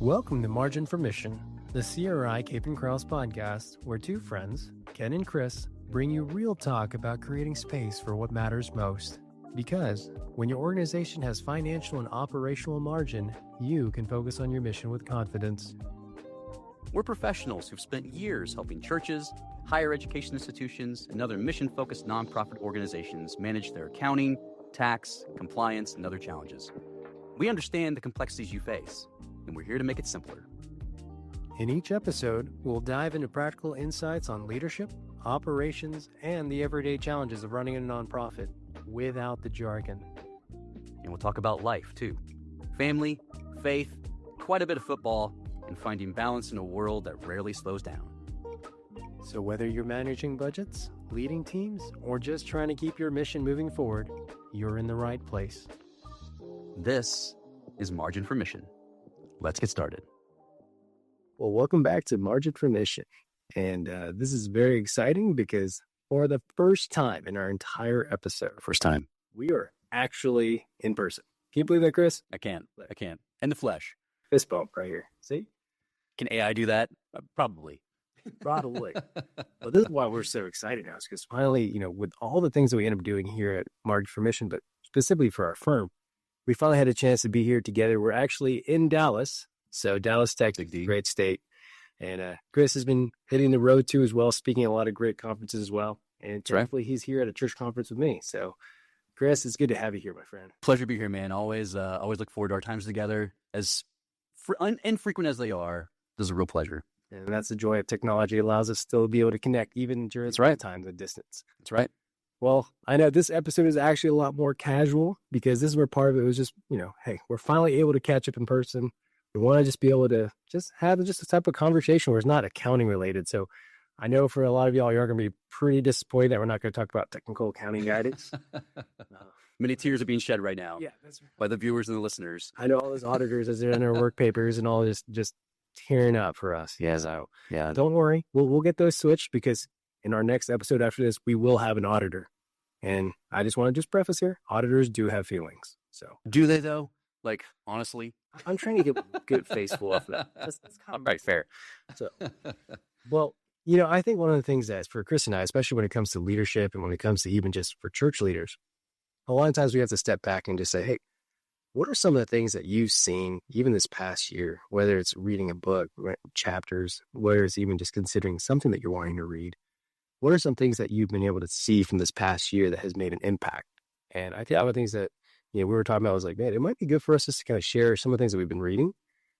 Welcome to Margin for Mission, the CRI Cape and Cross podcast, where two friends, Ken and Chris, bring you real talk about creating space for what matters most. Because when your organization has financial and operational margin, you can focus on your mission with confidence. We're professionals who've spent years helping churches, higher education institutions, and other mission-focused nonprofit organizations manage their accounting, tax, compliance, and other challenges. We understand the complexities you face, and we're here to make it simpler. In each episode, we'll dive into practical insights on leadership, operations, and the everyday challenges of running a nonprofit without the jargon. And we'll talk about life, too. Family, faith, quite a bit of football, and finding balance in a world that rarely slows down. So whether you're managing budgets, leading teams, or just trying to keep your mission moving forward, you're in the right place. This is Margin for Mission. Let's get started. Well, welcome back to Margin for Mission. And this is very exciting because for the first time in our entire episode, we are actually in person. Can you believe that, Chris? I can. In the flesh. Fist bump right here. See? Can AI do that? Probably. Probably. But this is why we're so excited now, is because finally, with all the things that we end up doing here at Margin for Mission, but specifically for our firm, we finally had a chance to be here together. We're actually in Dallas. So Dallas, Texas, great state. And Chris has been hitting the road too as well, speaking at a lot of great conferences as well. And technically he's here at a church conference with me. So Chris, it's good to have you here, my friend. Pleasure to be here, man. Always look forward to our times together. As infrequent as they are, this is a real pleasure. And that's the joy of technology. It allows us still to be able to connect even during times of distance. That's right. Well, I know this episode is actually a lot more casual because this is where part of it was just, hey, we're finally able to catch up in person. We want to just be able to just have just a type of conversation where it's not accounting related. So I know for a lot of y'all, you're going to be pretty disappointed that we're not going to talk about technical accounting guidance. Many tears are being shed right now. Yeah, that's right. By the viewers and the listeners. I know all those auditors as they're in their work papers and all just tearing up for us. Yeah. Don't worry. We'll get those switched because in our next episode after this, we will have an auditor. And I just want to preface here, auditors do have feelings. So do they though? Like, honestly? I'm trying to get a good face full off that. That's all right, fair. So, well, I think one of the things that for Chris and I, especially when it comes to leadership and when it comes to even just for church leaders, a lot of times we have to step back and just say, hey, what are some of the things that you've seen even this past year, whether it's reading a book, chapters, whether it's even just considering something that you're wanting to read? What are some things that you've been able to see from this past year that has made an impact? And I think one of the things that we were talking about was like, man, it might be good for us just to kind of share some of the things that we've been reading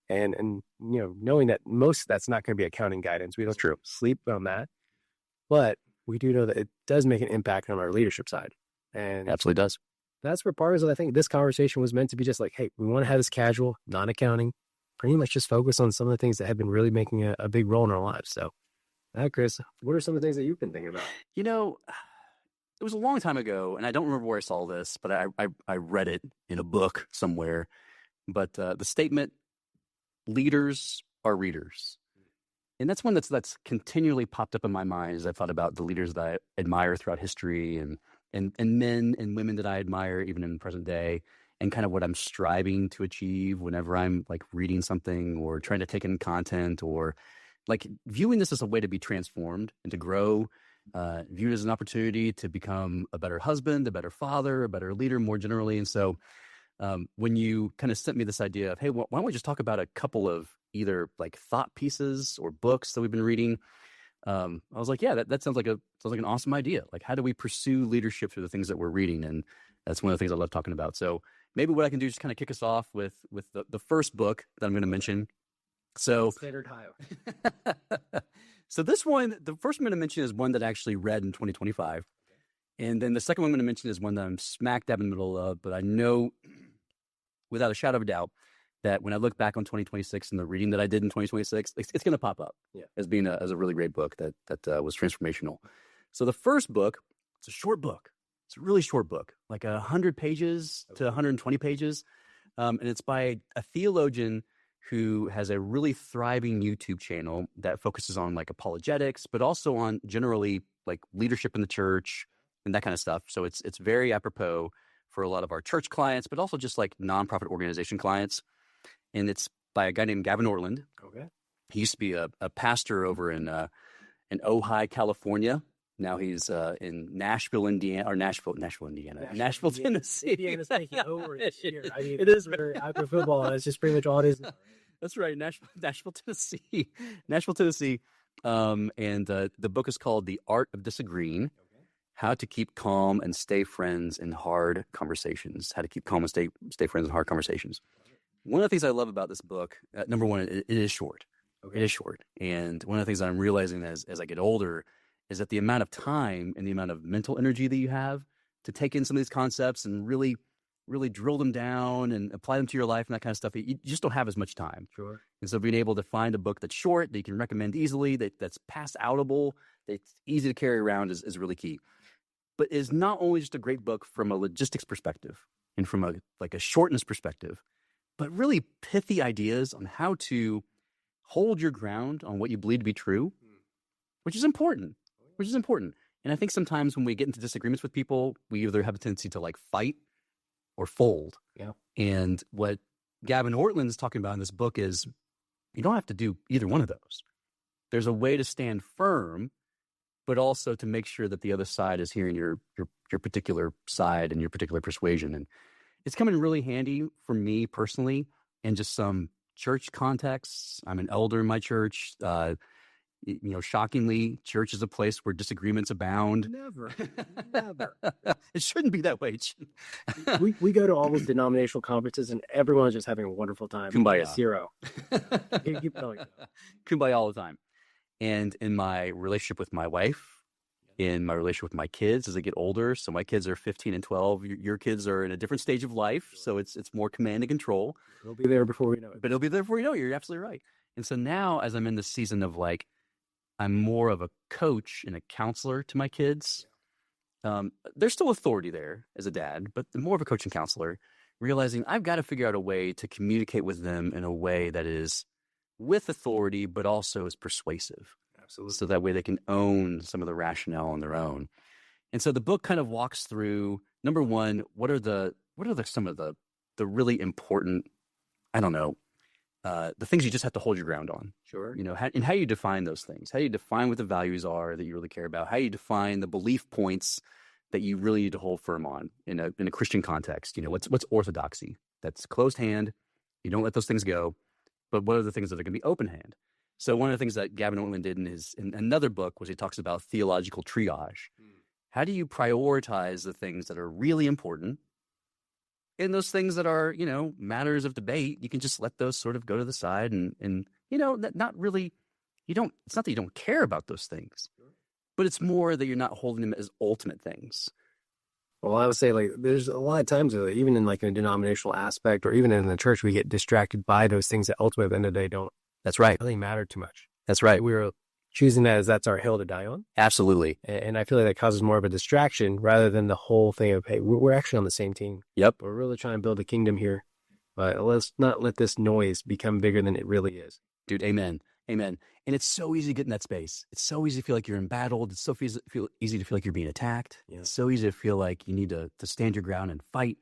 and knowing that most of that's not going to be accounting guidance. We don't sleep on that, but we do know that it does make an impact on our leadership side. And absolutely does. That's where part of I think this conversation was meant to be just like, hey, we want to have this casual, non-accounting, pretty much just focus on some of the things that have been really making a big role in our lives. So Chris, what are some of the things that you've been thinking about? It was a long time ago, and I don't remember where I saw this, but I read it in a book somewhere. But the statement, leaders are readers. And that's one that's continually popped up in my mind as I thought about the leaders that I admire throughout history and men and women that I admire even in the present day, and kind of what I'm striving to achieve whenever I'm like reading something or trying to take in content or like viewing this as a way to be transformed and to grow, viewed as an opportunity to become a better husband, a better father, a better leader more generally. And so when you kind of sent me this idea of, hey, why don't we just talk about a couple of either like thought pieces or books that we've been reading? I was like, yeah, that sounds like an awesome idea. Like, how do we pursue leadership through the things that we're reading? And that's one of the things I love talking about. So maybe what I can do is just kind of kick us off with the first book that I'm going to mention. So Standard Ohio. So this one, the first one I'm going to mention is one that I actually read in 2025. And then the second one I'm going to mention is one that I'm smack dab in the middle of, but I know without a shadow of a doubt that when I look back on 2026 and the reading that I did in 2026, it's going to pop up as being as a really great book that was transformational. So the first book, it's a short book. It's a really short book, like 100 pages to 120 pages. And it's by a theologian who has a really thriving YouTube channel that focuses on like apologetics, but also on generally like leadership in the church and that kind of stuff. So it's very apropos for a lot of our church clients, but also just like nonprofit organization clients. And it's by a guy named Gavin Ortland. Okay. He used to be a pastor over in Ojai, California. Now he's in Nashville, Indiana, or Nashville, Indiana, Nashville, Tennessee. Indiana's taking over here. I mean, It is after football, that's just pretty much all it is. That's right, Nashville, Tennessee, Nashville, Tennessee. And the book is called "The Art of Disagreeing: How to Keep Calm and Stay Friends in Hard Conversations." How to keep calm and stay friends in hard conversations. One of the things I love about this book, number one, it is short. Okay. It is short, and one of the things that I'm realizing as I get older is that the amount of time and the amount of mental energy that you have to take in some of these concepts and really drill them down and apply them to your life and that kind of stuff, you just don't have as much time. Sure. And so being able to find a book that's short, that you can recommend easily, that's pass-outable, that's easy to carry around is really key. But it's not only just a great book from a logistics perspective and from a shortness perspective, but really pithy ideas on how to hold your ground on what you believe to be true, which is important. And I think sometimes when we get into disagreements with people, we either have a tendency to fight or fold. Yeah. And what Gavin Ortland is talking about in this book is you don't have to do either one of those. There's a way to stand firm, but also to make sure that the other side is hearing your particular side and your particular persuasion. And it's come in really handy for me personally in just some church contexts. I'm an elder in my church. Shockingly, church is a place where disagreements abound. Never. It shouldn't be that way. we go to all those denominational conferences and everyone's just having a wonderful time. Kumbaya. Zero. Keep going. Kumbaya all the time. And in my relationship with my wife, in my relationship with my kids as I get older, so my kids are 15 and 12. Your kids are in a different stage of life, so it's more command and control. It'll be there before we know it. But it'll be there before you know it. You're absolutely right. And so now, as I'm in this season of I'm more of a coach and a counselor to my kids. There's still authority there as a dad, but more of a coach and counselor, realizing I've got to figure out a way to communicate with them in a way that is with authority, but also is persuasive. Absolutely. So that way they can own some of the rationale on their own. And so the book kind of walks through, number one, what are some of the really important, the things you just have to hold your ground on. Sure. How you define those things. How you define what the values are that you really care about. How you define the belief points that you really need to hold firm on in a Christian context. What's orthodoxy? That's closed hand. You don't let those things go. But what are the things that are going to be open hand? So one of the things that Gavin Ortland did in another book was he talks about theological triage. How do you prioritize the things that are really important? And those things that are, matters of debate, you can just let those sort of go to the side and not really, it's not that you don't care about those things, but it's more that you're not holding them as ultimate things. Well, I would say there's a lot of times, even in a denominational aspect or even in the church, we get distracted by those things that ultimately at the end of the day don't. That's right. Really matter too much. That's right. We're choosing that as that's our hill to die on. Absolutely. And I feel like that causes more of a distraction rather than the whole thing of, hey, we're actually on the same team. Yep. We're really trying to build a kingdom here. But let's not let this noise become bigger than it really is. Dude, amen. Amen. And it's so easy to get in that space. It's so easy to feel like you're embattled. It's so easy to feel like you're being attacked. Yeah. It's so easy to feel like you need to stand your ground and fight.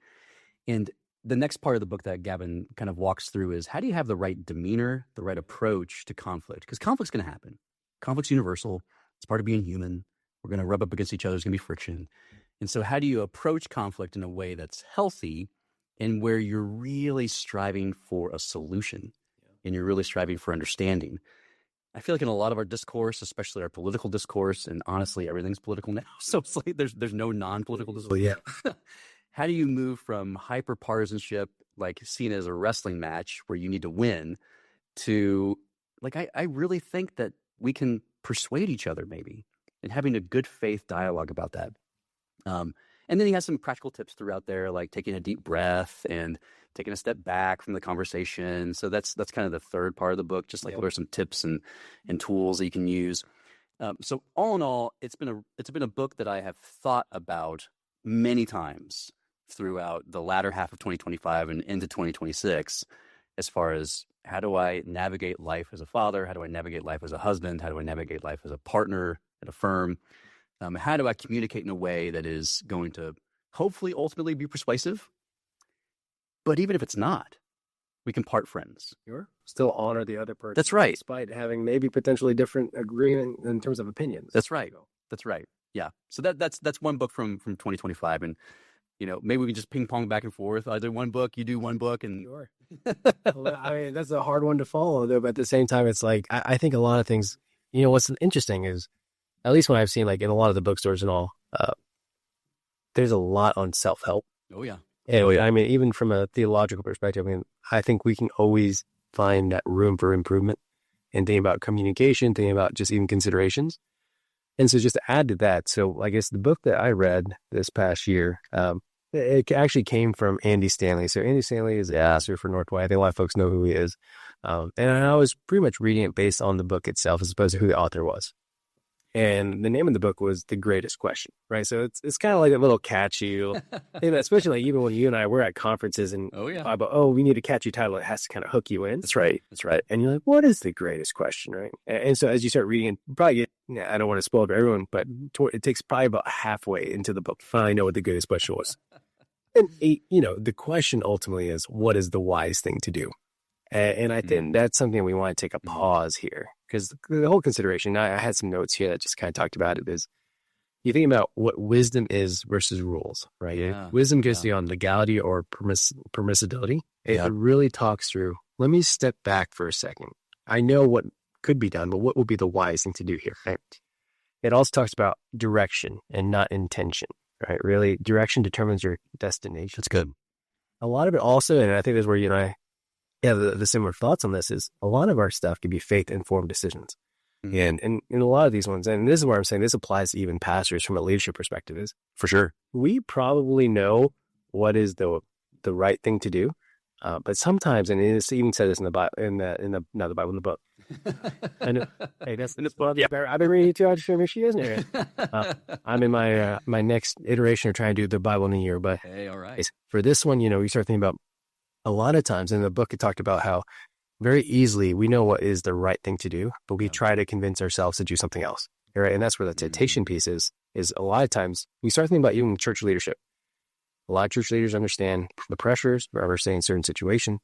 And the next part of the book that Gavin kind of walks through is how do you have the right demeanor, the right approach to conflict? Because conflict's going to happen. Conflict's universal. It's part of being human. We're going to rub up against each other. There's going to be friction. And so how do you approach conflict in a way that's healthy and where you're really striving for a solution and you're really striving for understanding? I feel like in a lot of our discourse, especially our political discourse, and honestly, everything's political now. So it's there's no non-political discourse. Yeah. How do you move from hyper partisanship, seen as a wrestling match where you need to win, to I really think that we can persuade each other maybe and having a good faith dialogue about that. And then he has some practical tips throughout there, like taking a deep breath and taking a step back from the conversation. So that's kind of the third part of the book, just what are some tips and tools that you can use. So all in all, it's been a book that I have thought about many times throughout the latter half of 2025 and into 2026, as far as how do I navigate life as a father? How do I navigate life as a husband? How do I navigate life as a partner at a firm? How do I communicate in a way that is going to hopefully ultimately be persuasive? But even if it's not, We can part friends. Sure. Still honor the other person. That's right. Despite having maybe potentially different agreement in terms of opinions. That's right. That's right. Yeah. So that's one book from 2025. And, maybe we can just ping pong back and forth. I do one book, you do one book. And sure. Well, I mean, that's a hard one to follow, though. But at the same time, it's like, I think a lot of things, what's interesting is, at least when I've seen, like in a lot of the bookstores and all, there's a lot on self-help. Oh, yeah. Anyway, I mean, even from a theological perspective, I mean, I think we can always find that room for improvement and thinking about communication, thinking about just even considerations. And so just to add to that, so I guess the book that I read this past year, it actually came from Andy Stanley. So Andy Stanley is a pastor for Northway. I think a lot of folks know who he is. And I was pretty much reading it based on the book itself as opposed to who the author was. And the name of the book was The Greatest Question, right? So it's kind of like a little catchy, especially like even when you and I were at conferences and we need a catchy title. It has to kind of hook you in. That's right. That's right. And you're like, what is the greatest question, right? And so as you start reading, probably I don't want to spoil it for everyone, but it takes probably about halfway into the book to finally know what the greatest question was. And the question ultimately is, what is the wise thing to do? And I think that's something we want to take a pause here, because the whole consideration, I had some notes here that just kind of talked about it, is you think about what wisdom is versus rules, right? Yeah. Wisdom goes beyond legality or permissibility. It really talks through, let me step back for a second. I know what could be done, but what will be the wise thing to do here, right? It also talks about direction and not intention, right? Really, direction determines your destination. That's good. A lot of it also, and I think that's where you and I have the similar thoughts on this, is a lot of our stuff can be faith-informed decisions. And in a lot of these ones, and this is where I'm saying this applies to even pastors from a leadership perspective, is for sure. We probably know what is the right thing to do. But sometimes, and it's even said this in the Bible, in the book. And hey, that's in this book. Yeah, I've been reading it too. I just remember she isn't here. I'm in my next iteration of trying to do the Bible in a year. But hey, all right. For this one, we start thinking about a lot of times in the book. It talked about how very easily we know what is the right thing to do, but we try to convince ourselves to do something else. Right, and that's where the temptation piece is a lot of times we start thinking about even church leadership. A lot of church leaders understand the pressures, wherever stay in a certain situation.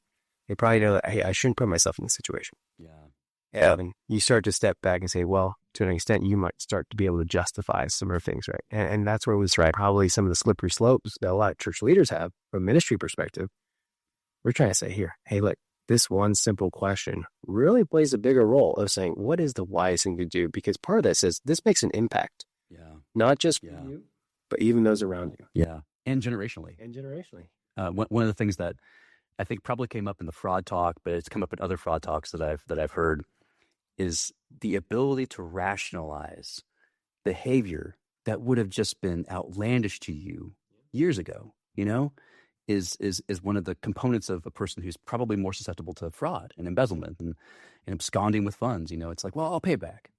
They probably know that, hey, I shouldn't put myself in this situation. Yeah. And you start to step back and say, well, to an extent, you might start to be able to justify some of the things, right? And that's where it was probably some of the slippery slopes that a lot of church leaders have from a ministry perspective. We're trying to say here, hey, look, this one simple question really plays a bigger role of saying, what is the wise thing to do? Because part of this is this makes an impact. Yeah. Not just for you, but even those around you. Yeah. And generationally. One of the things that I think probably came up in the fraud talk, but it's come up in other fraud talks that I've heard, is the ability to rationalize behavior that would have just been outlandish to you years ago, is one of the components of a person who's probably more susceptible to fraud and embezzlement and absconding with funds. It's like, well, I'll pay it back.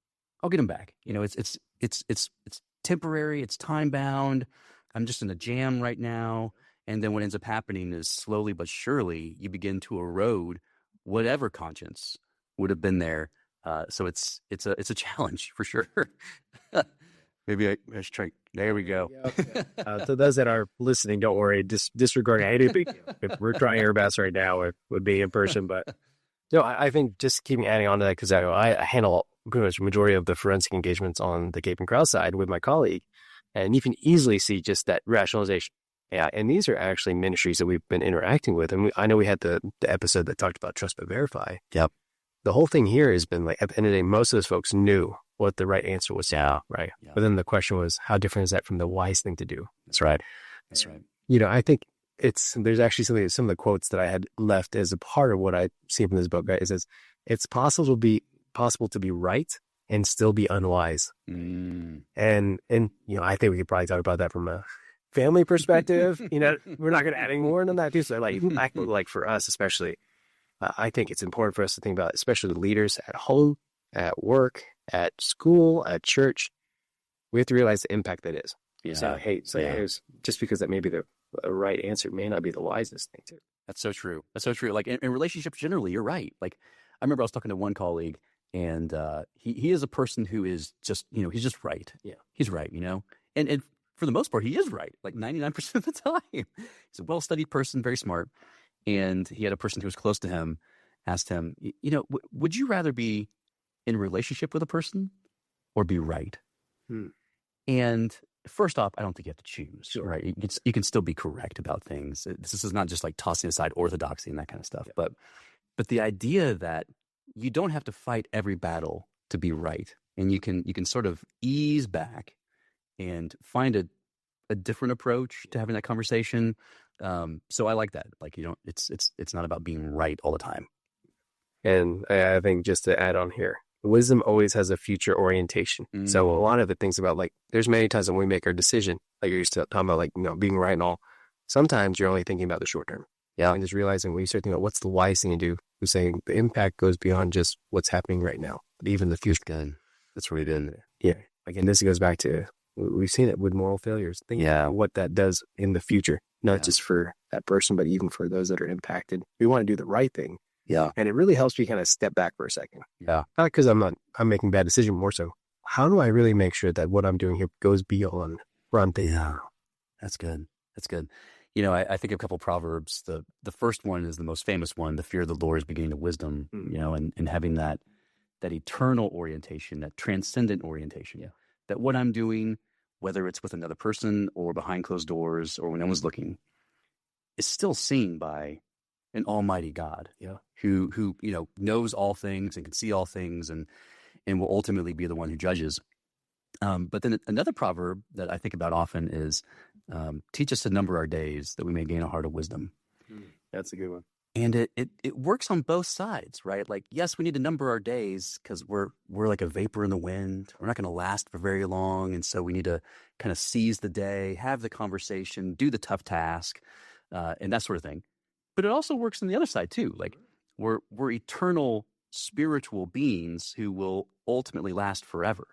I'll get them back. It's temporary. It's time bound. I'm just in a jam right now. And then what ends up happening is slowly but surely you begin to erode whatever conscience would have been there. So it's a challenge for sure. Maybe I should try. There we go. So those that are listening, don't worry. Disregarding anything. If we're trying our best right now, it would be in person. But I think just keeping adding on to that, because I handle pretty much the majority of the forensic engagements on the Cape and Crowd side with my colleague, and you can easily see just that rationalization. Yeah, and these are actually ministries that we've been interacting with, and I know we had the episode that talked about trust but verify. Yep. The whole thing here has been like, at the end of the day, most of those folks knew what the right answer was. Right. Yeah. But then the question was, how different is that from the wise thing to do? That's right. I think there's actually some of the quotes that I had left as a part of what I see from this book, right? It says, it's possible to be right and still be unwise. And I think we could probably talk about that from a family perspective. We're not going to add any more than that too. So like for us, especially, I think it's important for us to think about, especially the leaders at home, at work, at school, at church. We have to realize the impact that is. Just because that may be the right answer may not be the wisest thing too. That's so true. Like in relationships generally, you're right. Like I remember I was talking to one colleague, and he is a person who is just, he's just right. Yeah. He's right, and for the most part, he is right, like 99% of the time. He's a well-studied person, very smart. And he had a person who was close to him asked him, would you rather be in a relationship with a person or be right? Hmm. And first off, I don't think you have to choose, Sure. right? You can still be correct about things. This is not just like tossing aside orthodoxy and that kind of stuff. Yeah. But the idea that you don't have to fight every battle to be right, and you can sort of ease back and find a different approach to having that conversation. So I like that. Like, it's not about being right all the time. And I think just to add on here, wisdom always has a future orientation. So a lot of the things about, like, there's many times when we make our decision, like you're used to talking about, like, being right and all. Sometimes you're only thinking about the short term. Yeah. And just realizing when you start thinking about what's the wise thing to do, you're saying the impact goes beyond just what's happening right now, but even the future. Good. That's really good. Yeah. Again, this goes back to, we've seen it with moral failures. Think about what that does in the future, not just for that person, but even for those that are impacted. We want to do the right thing. Yeah. And it really helps me kind of step back for a second. Yeah. Not because I'm making bad decisions, more so, how do I really make sure that what I'm doing here goes beyond front thing? Yeah. That's good. That's good. I think of a couple of Proverbs. The first one is the most famous one. The fear of the Lord is beginning of wisdom, and having that eternal orientation, that transcendent orientation. Yeah. That what I'm doing, whether it's with another person or behind closed doors or when no one's looking, is still seen by an almighty God, who knows all things and can see all things and will ultimately be the one who judges. But then another proverb that I think about often is, teach us to number our days that we may gain a heart of wisdom. That's a good one. And it works on both sides, right? Like, yes, we need to number our days because we're like a vapor in the wind. We're not going to last for very long. And so we need to kind of seize the day, have the conversation, do the tough task, and that sort of thing. But it also works on the other side too. Like, we're eternal spiritual beings who will ultimately last forever.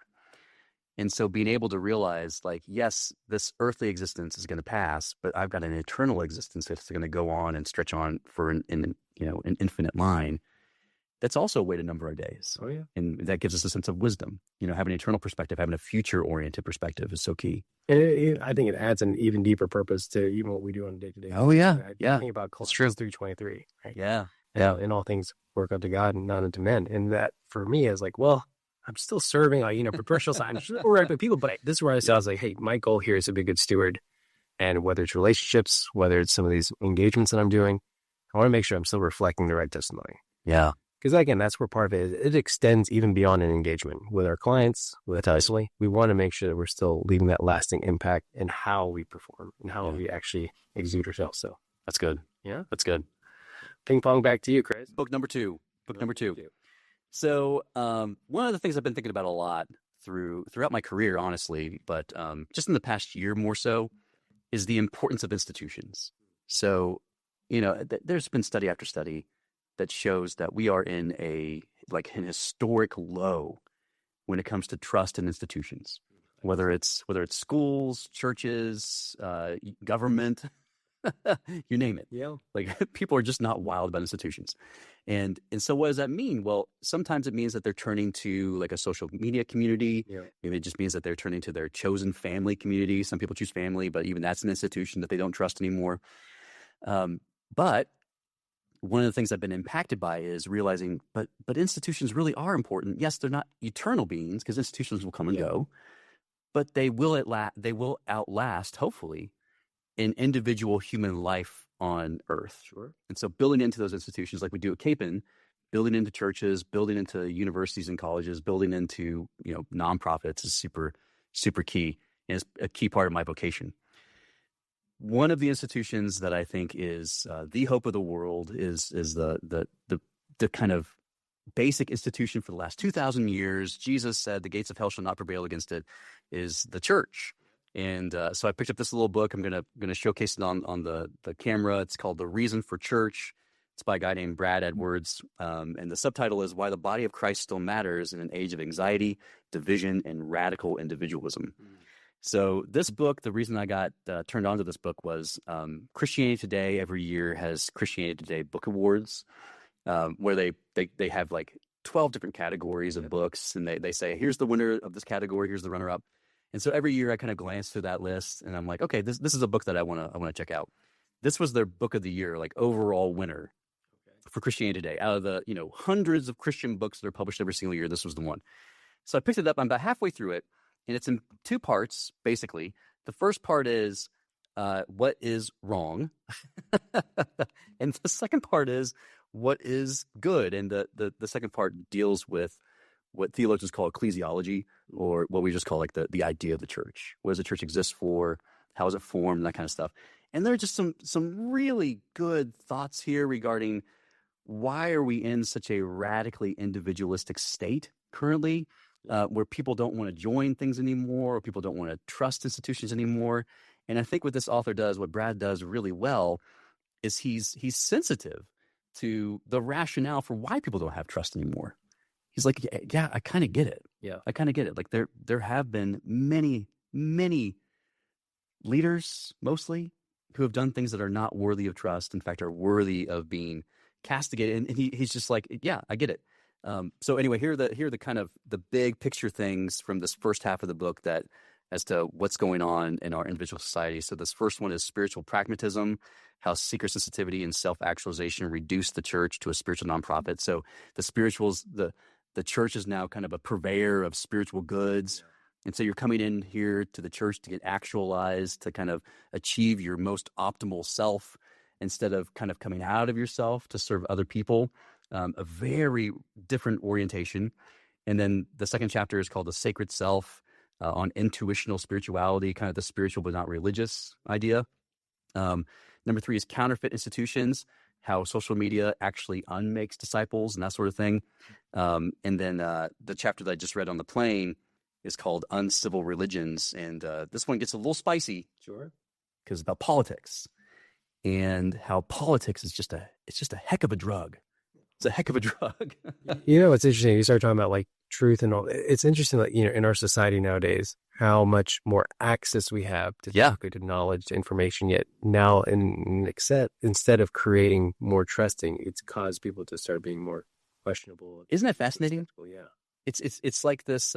And so being able to realize, like, yes, this earthly existence is going to pass, but I've got an eternal existence that's going to go on and stretch on for an infinite line. That's also a way to number our days. Oh, yeah. And that gives us a sense of wisdom. Having an eternal perspective, having a future-oriented perspective is so key. And I think it adds an even deeper purpose to even what we do on a day-to-day. Oh, yeah. I think about Colossians 3:23, right? Yeah. In all things work unto God and not unto men. And that for me is like, well, I'm still serving, for personal side, I'm still right with people, but this is where I was like, hey, my goal here is to be a good steward. And whether it's relationships, whether it's some of these engagements that I'm doing, I want to make sure I'm still reflecting the right testimony. Yeah. Because again, that's where part of it is. It extends even beyond an engagement with our clients, with us. We want to make sure that we're still leaving that lasting impact in how we perform and how we actually exude ourselves. So that's good. Yeah. That's good. Ping pong back to you, Chris. Book number two. So one of the things I've been thinking about a lot throughout my career, honestly, but just in the past year more so, is the importance of institutions. So, there's been study after study that shows that we are in an historic low when it comes to trust in institutions, whether it's schools, churches, government, you name it. Yeah. Like, people are just not wild about institutions. And so what does that mean? Well, sometimes it means that they're turning to like a social media community. Yeah. Maybe it just means that they're turning to their chosen family community. Some people choose family, but even that's an institution that they don't trust anymore. But one of the things I've been impacted by is realizing, but institutions really are important. Yes, they're not eternal beings because institutions will come and go, but they will outlast, hopefully, an individual human life on earth. Sure. And so building into those institutions like we do at Capen, building into churches, building into universities and colleges, building into, nonprofits is super, super key. And it's a key part of my vocation. One of the institutions that I think is the hope of the world is the kind of basic institution for the last 2,000 years. Jesus said the gates of hell shall not prevail against it, is the church. And so I picked up this little book. I'm gonna showcase it on the camera. It's called The Reason for Church. It's by a guy named Brad Edwards. And the subtitle is Why the Body of Christ Still Matters in an Age of Anxiety, Division, and Radical Individualism. So this book, the reason I got turned on to this book was Christianity Today every year has Christianity Today Book Awards, where they have like 12 different categories of books. And they say, here's the winner of this category, here's the runner-up. And so every year I kind of glance through that list and I'm like, okay, this is a book that I want to check out. This was their book of the year, like overall winner for Christianity Today. Out of the hundreds of Christian books that are published every single year, this was the one. So I picked it up. I'm about halfway through it, and it's in two parts, basically. The first part is what is wrong, and the second part is what is good. And the second part deals with what theologians call ecclesiology, or what we just call like the idea of the church. What does the church exist for? How is it formed? That kind of stuff. And there are just some really good thoughts here regarding why are we in such a radically individualistic state currently, where people don't want to join things anymore, or people don't want to trust institutions anymore. And I think what this author does, what Brad does really well, is he's sensitive to the rationale for why people don't have trust anymore. He's like, yeah, I kind of get it. Yeah. I kind of get it. Like there have been many leaders, mostly, who have done things that are not worthy of trust. In fact, are worthy of being castigated. And he's just like, yeah, I get it. So anyway, here are the kind of the big picture things from this first half of the book that as to what's going on in our individual society. So this first one is spiritual pragmatism, how seeker sensitivity and self-actualization reduce the church to a spiritual nonprofit. So the spirituals, the church is now kind of a purveyor of spiritual goods. And so you're coming in here to the church to get actualized, to kind of achieve your most optimal self instead of kind of coming out of yourself to serve other people. A very different orientation. And then the second chapter is called The Sacred Self, on intuitional spirituality, kind of the spiritual but not religious idea. Number 3 is counterfeit institutions, how social media actually unmakes disciples and that sort of thing. And then the chapter that I just read on the plane is called Uncivil Religions. And this one gets a little spicy. Sure. Because it's about politics and how politics is just a heck of a drug. It's a heck of a drug. It's interesting. You start talking about like truth and all. It's interesting that, in our society nowadays, how much more access we have to knowledge, to information, yet now instead of creating more trusting, it's caused people to start being more questionable. Isn't that fascinating? Yeah. It's like this,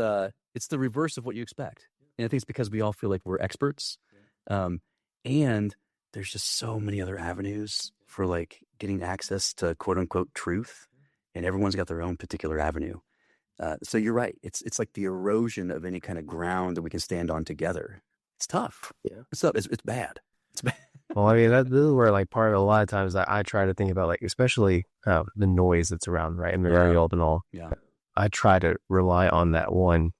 it's the reverse of what you expect. And I think it's because we all feel like we're experts. And there's just so many other avenues for like getting access to quote unquote truth, and everyone's got their own particular avenue. So you're right. It's like the erosion of any kind of ground that we can stand on together. It's tough. Yeah. It's tough. It's bad. It's bad. Well, I mean, this is where like part of a lot of times I try to think about like, especially the noise that's around, right? And very old and all. Yeah. I try to rely on that one,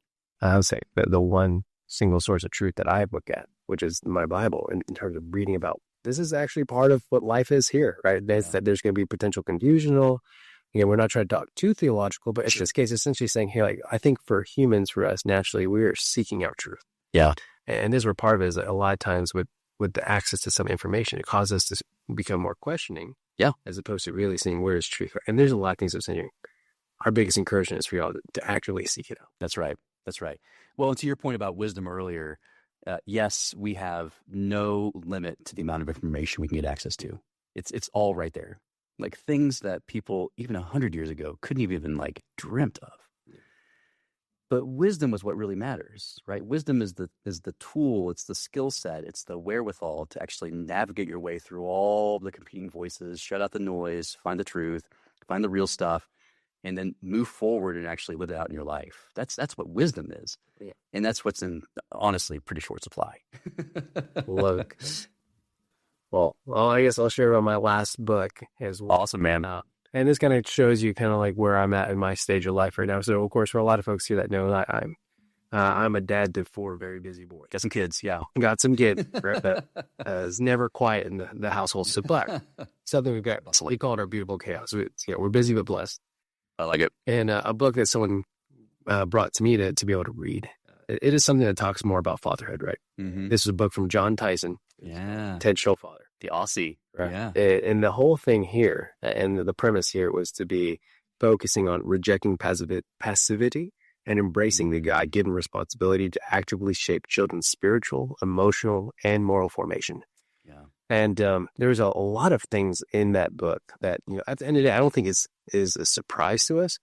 I would say the one single source of truth that I look at, which is my Bible, in terms of reading about this is actually part of what life is here, right? That there's going to be potential confusional. We're not trying to talk too theological, but in this case, essentially saying, hey, like, I think for humans, for us, naturally, we are seeking out truth. Yeah. And this is where part of it is a lot of times with the access to some information, it causes us to become more questioning. Yeah. As opposed to really seeing where is truth. And there's a lot of things I'm saying. Our biggest encouragement is for y'all to actually seek it out. That's right. Well, and to your point about wisdom earlier, yes, we have no limit to the amount of information we can get access to. It's all right there. Like things that people even 100 years ago couldn't have even like dreamt of. But wisdom was what really matters, right? Wisdom is the tool, it's the skill set, it's the wherewithal to actually navigate your way through all the competing voices, shut out the noise, find the truth, find the real stuff, and then move forward and actually live it out in your life. That's what wisdom is. Yeah. And that's what's in, honestly, pretty short supply. Look. Well, I guess I'll share about my last book as well. Awesome, man. And this kind of shows you kind of like where I'm at in my stage of life right now. So, of course, for a lot of folks here that know that I'm a dad to 4 very busy boys. Got some kids, yeah. Got some kids. Right? But it's never quiet in the household. So, but something we've got, we call it our beautiful chaos. We're busy but blessed. I like it. And a book that someone brought to me to be able to read. It is something that talks more about fatherhood, right? Mm-hmm. This is a book from John Tyson. Yeah. Intentional father. The Aussie. Right? Yeah. And the whole thing here, and the premise here was to be focusing on rejecting passivity and embracing the God-given responsibility to actively shape children's spiritual, emotional, and moral formation. Yeah. And there's a lot of things in that book that, at the end of the day, I don't think is a surprise to us.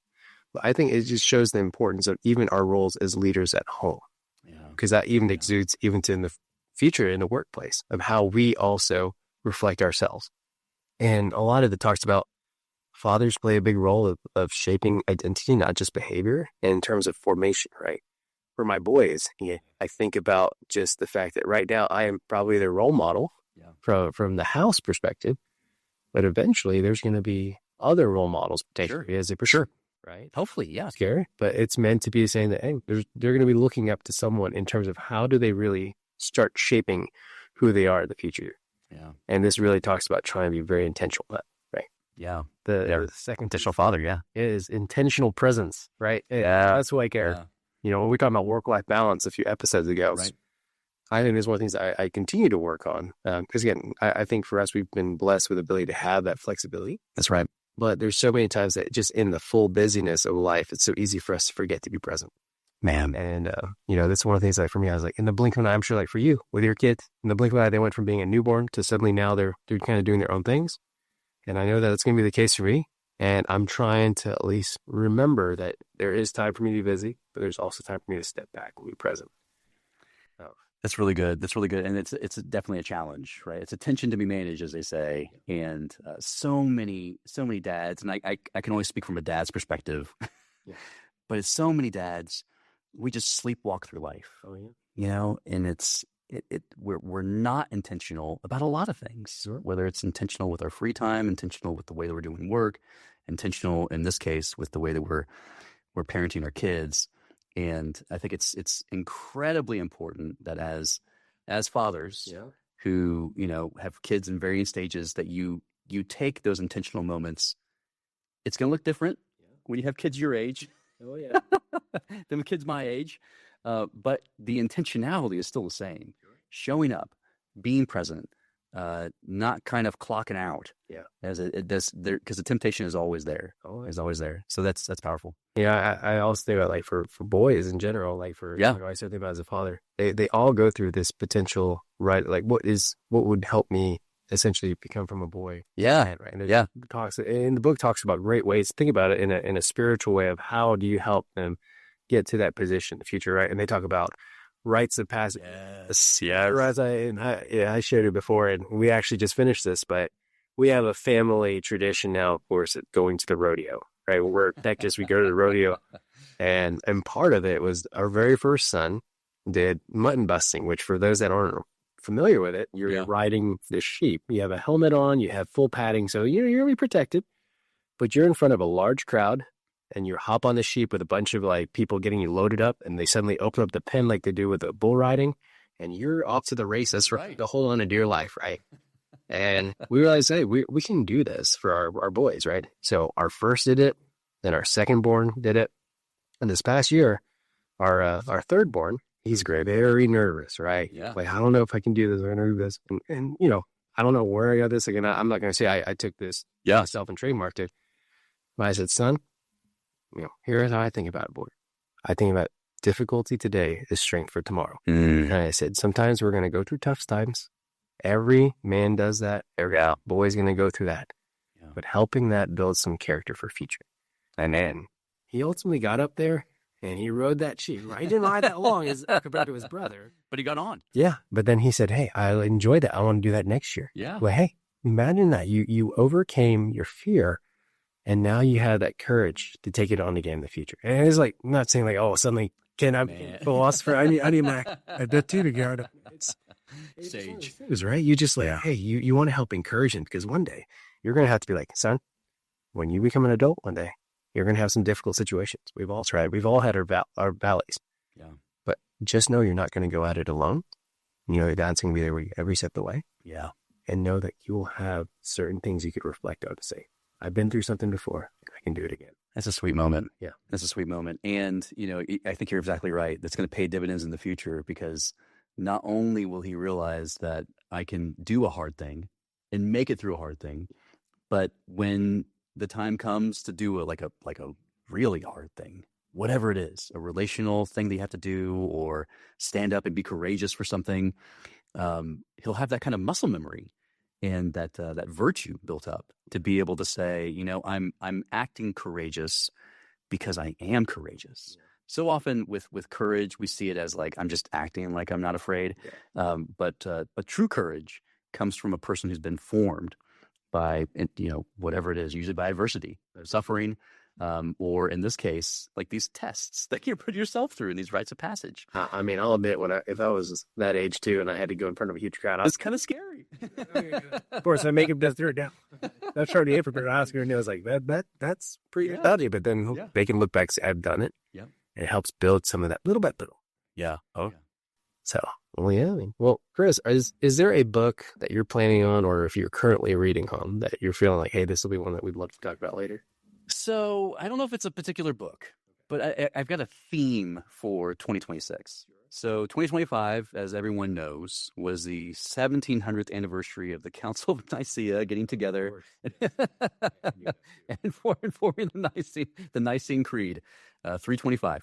But I think it just shows the importance of even our roles as leaders at home. Yeah. Because that even exudes even to in the future in the workplace of how we also reflect ourselves. And a lot of it talks about fathers play a big role of shaping identity, not just behavior, in terms of formation, right? For my boys, I think about just the fact that right now I am probably their role model from the house perspective, but eventually there's going to be other role models potentially as they pursue, right? Hopefully, yeah. Scary, but it's meant to be saying that, hey, they're going to be looking up to someone in terms of how do they really start shaping who they are in the future. Yeah. And this really talks about trying to be very intentional, right? Yeah. The second Intentional father, is intentional presence, right? Yeah. That's who I care. Yeah. You know, when we talked about work-life balance a few episodes ago, Right. I think it's one of the things I continue to work on. Because again, I think for us, we've been blessed with the ability to have that flexibility. That's right. But there's so many times that just in the full busyness of life, it's so easy for us to forget to be present. Man. And, you know, that's one of the things like for me, I was like, in the blink of an eye, I'm sure like for you with your kids, in the blink of an eye, they went from being a newborn to suddenly now they're kind of doing their own things. And I know that it's going to be the case for me. And I'm trying to at least remember that there is time for me to be busy, but there's also time for me to step back and be present. That's really good. That's really good. And it's definitely a challenge, right? It's a tension to be managed, as they say. And so many dads, and I can only speak from a dad's perspective, but it's so many dads, we just sleepwalk through life, you know, and we're not intentional about a lot of things, whether it's intentional with our free time, intentional with the way that we're doing work, intentional in this case with the way that we're parenting our kids. And I think it's incredibly important that as fathers who, you know, have kids in varying stages, that you take those intentional moments. It's going to look different when you have kids your age than with kids my age. But the intentionality is still the same. Showing up, being present, not kind of clocking out. As it does there, because the temptation is always there. Is always there. So that's powerful. Yeah, I also think about like for boys in general, like you know, I certainly about as a father, they all go through this potential, right? Like what would help me essentially become from a boy? Yeah. Right. And the book talks about great ways. Think about it in a spiritual way of how do you help them get to that position in the future, right? And they talk about rites of passage. Yes. I shared it before, and we actually just finished this, but we have a family tradition now, of course, going to the rodeo, right? We're Texas, we go to the rodeo, and part of it was our very first son did mutton busting, which for those that aren't familiar with it, you're riding the sheep. You have a helmet on, you have full padding, so you're going to be protected, but you're in front of a large crowd, and you hop on the sheep with a bunch of like people getting you loaded up, and they suddenly open up the pen like they do with the bull riding, and you're off to the races to hold on to dear life, right? And we realized, hey, we can do this for our boys, right? So our first did it, then our second born did it, and this past year, our third born, he's great, very nervous, right? Like, I don't know if I can do this or I do this, and you know, I don't know where I got this. Again, I'm not going to say I took this myself and trademarked it, but I said, son, you know, here's how I think about it, boy. I think about difficulty today is strength for tomorrow. And I said, sometimes we're going to go through tough times. Every man does that. Every boy's going to go through that. But helping that build some character for future. And then he ultimately got up there and he rode that sheep. Right? He didn't ride that long as compared to his brother. But he got on. Yeah. But then he said, hey, I enjoyed that. I want to do that next year. Yeah. Well, hey, imagine that. You overcame your fear. And now you have that courage to take it on again in the future. And it's like, I'm not saying like, oh, suddenly can I be a philosopher? I need my attitude together. It's Sage. It was right. You just like, hey, you want to help encourage him because one day you're going to have to be like, son, when you become an adult one day, you're going to have some difficult situations. We've all tried. We've all had our valleys. Yeah. But just know you're not going to go at it alone. You know, God's going to be there with you every step of the way. Yeah. And know that you will have certain things you could reflect on to say, I've been through something before. I can do it again. That's a sweet moment. Yeah. That's a sweet moment. And, you know, I think you're exactly right. That's going to pay dividends in the future because not only will he realize that I can do a hard thing and make it through a hard thing, but when the time comes to do a really hard thing, whatever it is, a relational thing that you have to do or stand up and be courageous for something, he'll have that kind of muscle memory and that virtue built up to be able to say, you know, I'm acting courageous because I am courageous. Yeah. So often with courage, we see it as like I'm just acting like I'm not afraid. Yeah. But true courage comes from a person who's been formed by, whatever it is, usually by adversity, suffering, or in this case, like these tests that you put yourself through in these rites of passage. I mean, I'll admit, if I was that age too, and I had to go in front of a huge crowd, It's kind of scary. of course, I make him just through it down. That's already it for an Oscar, and it was like that's pretty funny. But then they can look back, and say, I've done it. Yeah, and it helps build some of that little bit. Yeah. Oh, so yeah. I mean, well, Chris, is there a book that you're planning on, or if you're currently reading on, that you're feeling like, hey, this will be one that we'd love to talk about later? So I don't know if it's a particular book, but I've got a theme for 2026. So 2025, as everyone knows, was the 1700th anniversary of the Council of Nicaea getting together and forming the Nicene Creed, 325.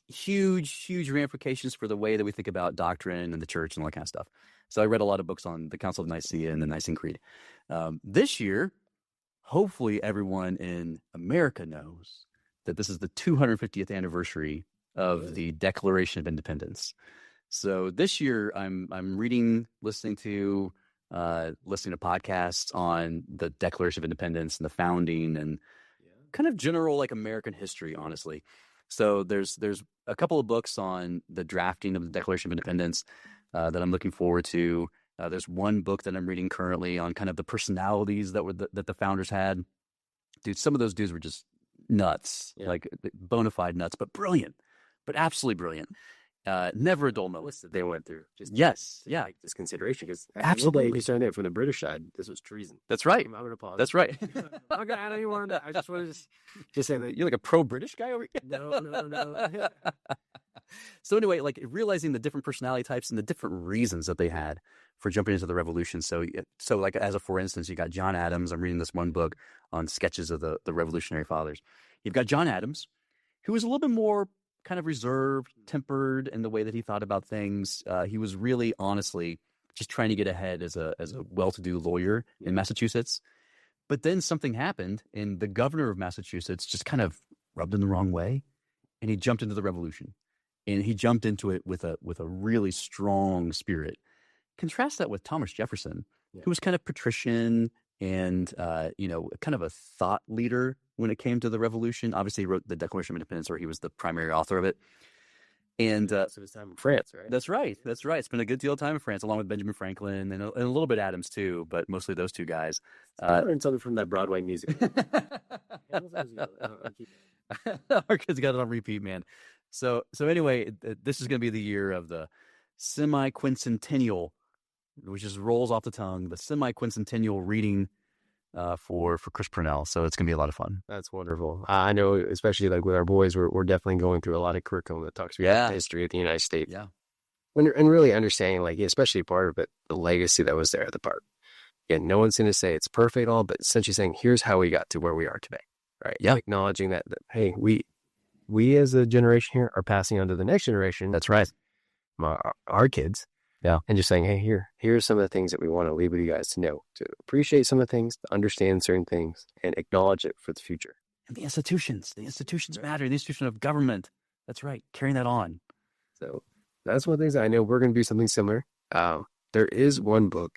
Huge ramifications for the way that we think about doctrine and the church and all that kind of stuff. So I read a lot of books on the Council of Nicaea and the Nicene Creed. This year, hopefully everyone in America knows that this is the 250th anniversary of the Declaration of Independence. So this year I'm reading, listening to podcasts on the Declaration of Independence and the founding and kind of general like American history, honestly. So there's a couple of books on the drafting of the Declaration of Independence that I'm looking forward to. There's one book that I'm reading currently on kind of the personalities that the founders had. Dude, some of those dudes were just nuts, like bona fide nuts, but brilliant, but absolutely brilliant. Never a dull moment. That they went through. Just like this consideration, because absolutely we started from the British side. This was treason. That's right. I'm going to pause. That's right. I don't even want to. I just want to just say that you're like a pro-British guy over here. No. So anyway, like realizing the different personality types and the different reasons that they had for jumping into the revolution. So like for instance, you got John Adams. I'm reading this one book on sketches of the Revolutionary Fathers. You've got John Adams, who was a little bit more kind of reserved, tempered in the way that he thought about things. He was really, honestly, just trying to get ahead as a well-to-do lawyer in Massachusetts. But then something happened, and the governor of Massachusetts just kind of rubbed him the wrong way, and he jumped into the revolution. And he jumped into it with a really strong spirit. Contrast that with Thomas Jefferson, who was kind of patrician and kind of a thought leader when it came to the revolution. Obviously, he wrote the Declaration of Independence, or he was the primary author of it. And so his time in France, right? That's right. It's been a good deal of time in France, along with Benjamin Franklin and a little bit Adams too, but mostly those two guys. I learned something from that Broadway music. Our kids got it on repeat, man. So anyway, this is going to be the year of the semi-quincentennial, which just rolls off the tongue, the semi-quincentennial reading for Chris Purnell. So it's going to be a lot of fun. That's wonderful. I know, especially like with our boys, we're definitely going through a lot of curriculum that talks about the history of the United States. Yeah. And really understanding, like, especially part of it, the legacy that was there at the part. Again, no one's going to say it's perfect all, but essentially saying, here's how we got to where we are today. Right. Yeah. Acknowledging that hey, we as a generation here are passing on to the next generation. That's right. Our kids. Yeah. And just saying, hey, here's some of the things that we want to leave with you guys to know, to appreciate some of the things, to understand certain things, and acknowledge it for the future. And the institutions matter. The institution of government. That's right. Carrying that on. So that's one of the things I know we're going to do something similar. There is one book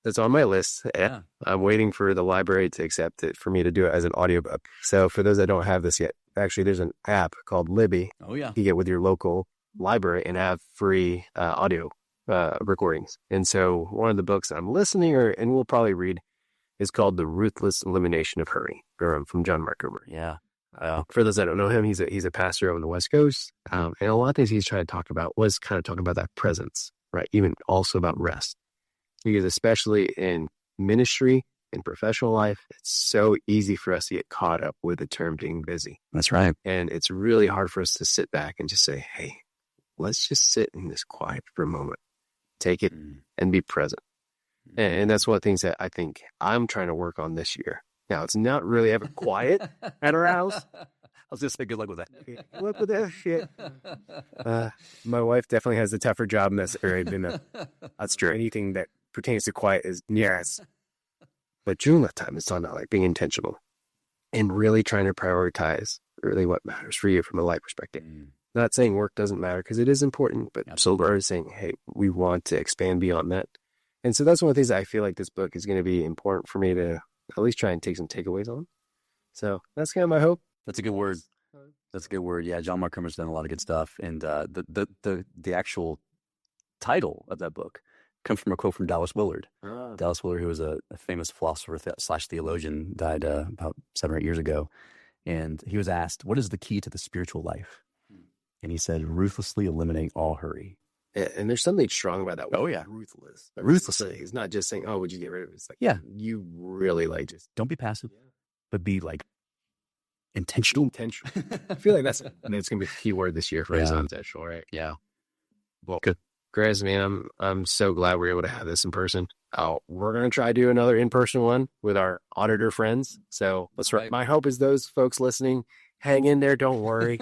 that's on my list. Yeah. I'm waiting for the library to accept it for me to do it as an audiobook. So for those that don't have this yet, actually there's an app called Libby. Oh yeah. You get with your local library and have free audio recordings. And so one of the books I'm listening and we'll probably read is called The Ruthless Elimination of Hurry from John Mark Comer. Yeah. For those that don't know him, he's a pastor over the West Coast. And a lot of things he's trying to talk about was kind of talking about that presence, right? Even also about rest. Because especially in ministry and professional life, it's so easy for us to get caught up with the term being busy. That's right. And it's really hard for us to sit back and just say, hey, let's just sit in this quiet for a moment, take it and be present. And that's one of the things that I think I'm trying to work on this year. Now, it's not really ever quiet at our house. I was going to say good luck with that. Good luck with that shit. My wife definitely has a tougher job in this area. That's true. Anything that pertains to quiet is yes. But during that time, it's all about like being intentional and really trying to prioritize really what matters for you from a life perspective. Not saying work doesn't matter because it is important, but so we're saying, hey, we want to expand beyond that And so that's one of the things that I feel like this book is going to be important for me to at least try and take some takeaways on. So that's kind of my hope. That's a good word. That's a good word. Yeah, John Mark Comer's done a lot of good stuff. And the actual title of that book comes from a quote from Dallas Willard. Dallas Willard, who was a famous philosopher / theologian, died about 7 or 8 years ago. And he was asked, what is the key to the spiritual life? And he said, ruthlessly eliminate all hurry. And there's something strong about that. Oh, yeah. Ruthless. Ruthlessly. It's not just saying, oh, would you get rid of it? It's like, yeah, you really like just don't be passive, but be like intentional. I feel like that's going to be a key word this year for us. Intentional, right? Yeah. Well, good. Chris, man, I'm so glad we're able to have this in person. We're going to try to do another in-person one with our auditor friends. So my hope is those folks listening, hang in there. Don't worry.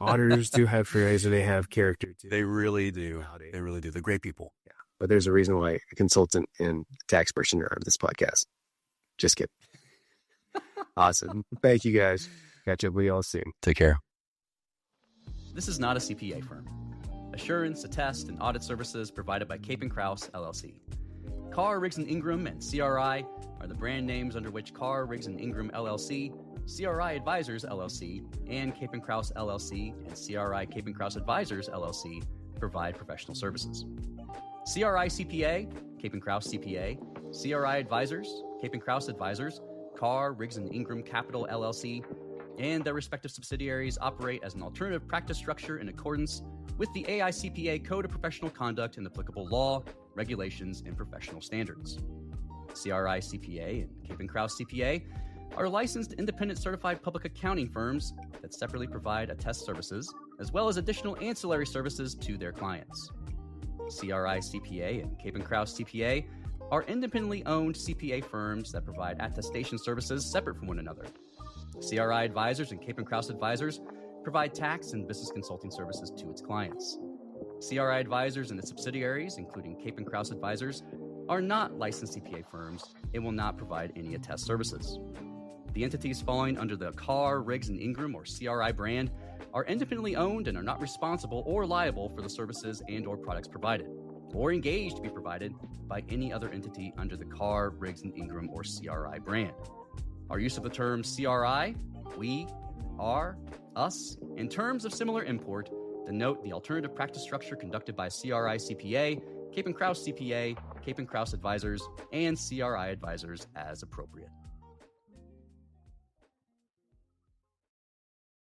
Auditors do have phrase, they have character too. They really do. They really do. They're great people. Yeah. But there's a reason why a consultant and tax person are on this podcast. Just kidding. Awesome. Thank you guys. Catch up with y'all soon. Take care. This is not a CPA firm. Assurance, attest, and audit services provided by Cape & Krause, LLC. Carr, Riggs & Ingram, and CRI are the brand names under which Carr, Riggs & Ingram, LLC, CRI Advisors, LLC, and Cape & Krause, LLC, and CRI Cape & Krause Advisors, LLC provide professional services. CRI CPA, Cape & Krause CPA, CRI Advisors, Cape & Krause Advisors, Carr, Riggs & Ingram Capital, LLC, and their respective subsidiaries operate as an alternative practice structure in accordance with the AICPA Code of Professional Conduct and applicable law, regulations, and professional standards. CRI CPA and Cape & Krause CPA are licensed independent certified public accounting firms that separately provide attest services, as well as additional ancillary services to their clients. CRI CPA and Cape & Krause CPA are independently owned CPA firms that provide attestation services separate from one another. CRI Advisors and Cape & Krause Advisors provide tax and business consulting services to its clients. CRI Advisors and its subsidiaries, including Cape & Krause Advisors, are not licensed CPA firms and will not provide any attest services. The entities falling under the Carr, Riggs & Ingram, or CRI brand are independently owned and are not responsible or liable for the services and or products provided, or engaged to be provided by any other entity under the Carr, Riggs & Ingram, or CRI brand. Our use of the term CRI, we, our, us, and terms of similar import denote the alternative practice structure conducted by CRI CPA, Cape & Krause CPA, Cape & Krause Advisors, and CRI Advisors as appropriate.